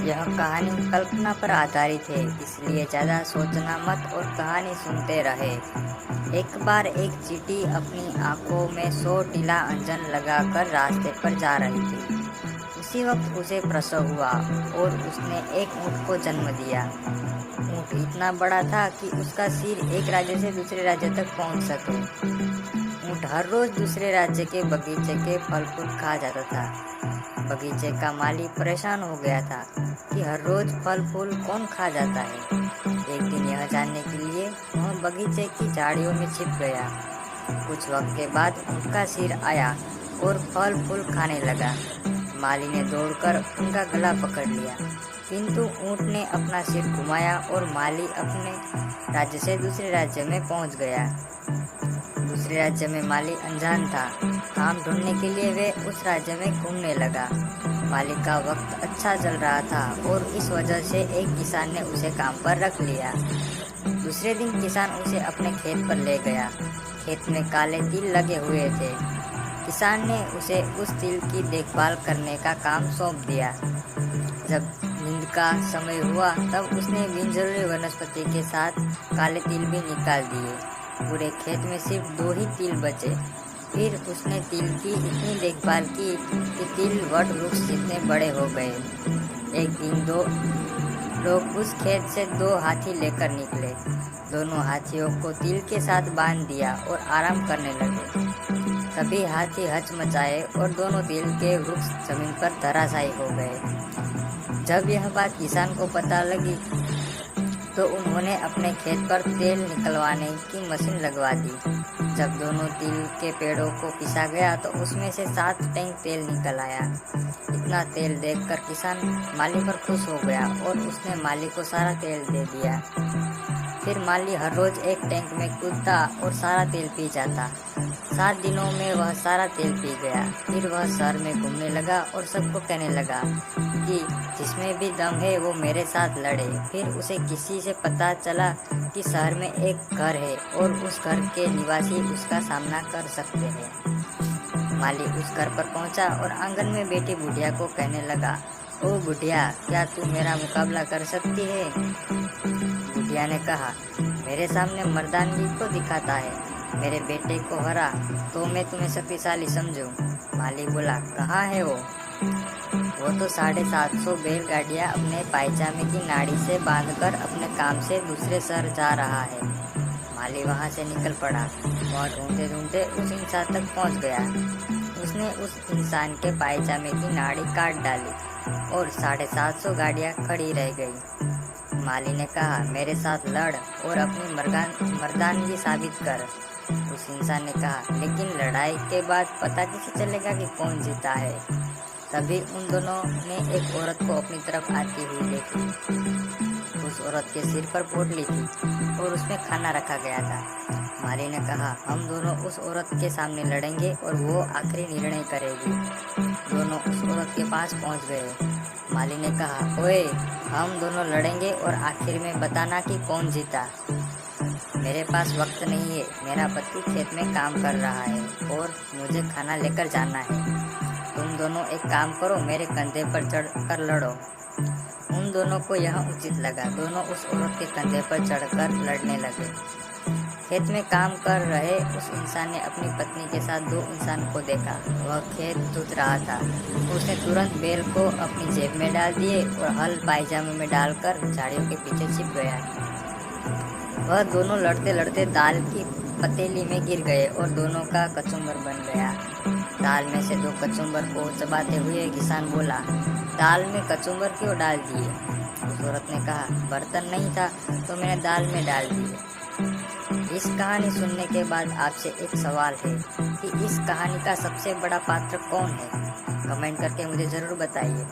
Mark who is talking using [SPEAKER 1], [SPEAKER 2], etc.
[SPEAKER 1] यह कहानी कल्पना पर आधारित है, इसलिए ज़्यादा सोचना मत और कहानी सुनते रहे। एक बार एक चींटी अपनी आंखों में 100 टीला अंजन लगाकर रास्ते पर जा रही थी। उसी वक्त उसे प्रसव हुआ और उसने एक ऊँट को जन्म दिया। ऊँट इतना बड़ा था कि उसका सिर एक राज्य से दूसरे राज्य तक पहुंच सके। ऊँट हर रोज दूसरे राज्य के बगीचे के फल फूल खा जाता था। बगीचे का माली परेशान हो गया था कि हर रोज फल फूल कौन खा जाता है। एक दिन यह जानने के लिए वह बगीचे की झाड़ियों में छिप गया। कुछ वक्त के बाद ऊँट का सिर आया और फल फूल खाने लगा। माली ने दौड़कर उनका गला पकड़ लिया, किंतु ऊँट ने अपना सिर घुमाया और माली अपने राज्य से दूसरे राज्य में पहुंच गया। दूसरे राज्य में माली अनजान था। काम ढूंढने के लिए वे उस राज्य में घूमने लगा। माली का वक्त अच्छा चल रहा था और इस वजह से एक किसान ने उसे काम पर रख लिया। दूसरे दिन किसान उसे अपने खेत पर ले गया। खेत में काले तिल लगे हुए थे। किसान ने उसे उस तिल की देखभाल करने का काम सौंप दिया। जब नींद का समय हुआ तब उसने बिनजरूरी वनस्पति के साथ काले तिल भी निकाल दिए। पूरे खेत में सिर्फ 2 ही तिल बचे। फिर उसने तिल की इतनी देखभाल की कि तिल वट वृक्ष जितने बड़े हो गए। एक दिन 2 लोग उस खेत से 2 हाथी लेकर निकले। दोनों हाथियों को तिल के साथ बांध दिया और आराम करने लगे। तभी हाथी हचमचाए और दोनों तिल के वृक्ष जमीन पर धराशायी हो गए। जब यह बात किसान को पता लगी तो उन्होंने अपने खेत पर तेल निकलवाने की मशीन लगवा दी। जब दोनों तिल के पेड़ों को पिसा गया तो उसमें से 7 टैंक तेल निकल आया। इतना तेल देखकर किसान माली पर खुश हो गया और उसने माली को सारा तेल दे दिया। फिर माली हर रोज एक टैंक में कूदता और सारा तेल पी जाता। 7 दिनों में वह सारा तेल पी गया। फिर वह शहर में घूमने लगा और सबको कहने लगा कि जिसमें भी दम है वो मेरे साथ लड़े। फिर उसे किसी से पता चला कि शहर में एक घर है और उस घर के निवासी उसका सामना कर सकते हैं। माली उस घर पर पहुंचा और आंगन में बैठी बुढ़िया को कहने लगा, ओ बुढ़िया, क्या तू मेरा मुकाबला कर सकती है? बुढ़िया ने कहा, मेरे सामने मर्दानगी को दिखाता है, मेरे बेटे को हरा तो मैं तुम्हें शक्तिशाली समझूं। माली बोला, कहाँ है वो? वो तो 750 बैलगाड़ियाँ अपने पायजामे की नाड़ी से बांधकर अपने काम से दूसरे शहर जा रहा है। माली वहाँ से निकल पड़ा। वह ढूंढते ढूंढते उस इंसान तक पहुँच गया। उसने उस इंसान के पायजामे की नाड़ी काट डाली और 750 गाड़ियाँ खड़ी रह गई। माली ने कहा, मेरे साथ लड़ और अपनी मर्दानगी साबित कर। उस इंसान ने कहा, लेकिन लड़ाई के बाद पता कैसे चलेगा कि कौन जीता है? तभी उन दोनों ने एक औरत को अपनी तरफ आती हुई देखी। उस औरत के सिर पर पोटली थी और उसमें खाना रखा गया था। माली ने कहा, हम दोनों उस औरत के सामने लड़ेंगे और वो आखिरी निर्णय करेगी। दोनों उस औरत के पास पहुंच गए। माली ने कहा, ओए, हम दोनों लड़ेंगे और आखिर में बताना कि कौन जीता। मेरे पास वक्त नहीं है, मेरा पति खेत में काम कर रहा है और मुझे खाना लेकर जाना है। तुम दोनों एक काम करो, मेरे कंधे पर चढ़कर लड़ो। उन दोनों को यह उचित लगा। दोनों उस औरत के कंधे पर चढ़कर लड़ने लगे। खेत में काम कर रहे उस इंसान ने अपनी पत्नी के साथ 2 इंसान को देखा। वह खेत जोत रहा था। उसने तुरंत बैल को अपनी जेब में डाल दिए और हल पायजामे में डालकर झाड़ियों के पीछे छिप गया। वह दोनों लड़ते लड़ते दाल की पतीली में गिर गए और दोनों का कचुम्बर बन गया। दाल में से 2 कचुम्बर को चबाते हुए किसान बोला, दाल में कचुम्बर क्यों डाल दिए? उस औरत ने कहा, बर्तन नहीं था तो मैंने दाल में डाल दिए। इस कहानी सुनने के बाद आपसे एक सवाल है कि इस कहानी का सबसे बड़ा पात्र कौन है? कमेंट करके मुझे ज़रूर बताइए।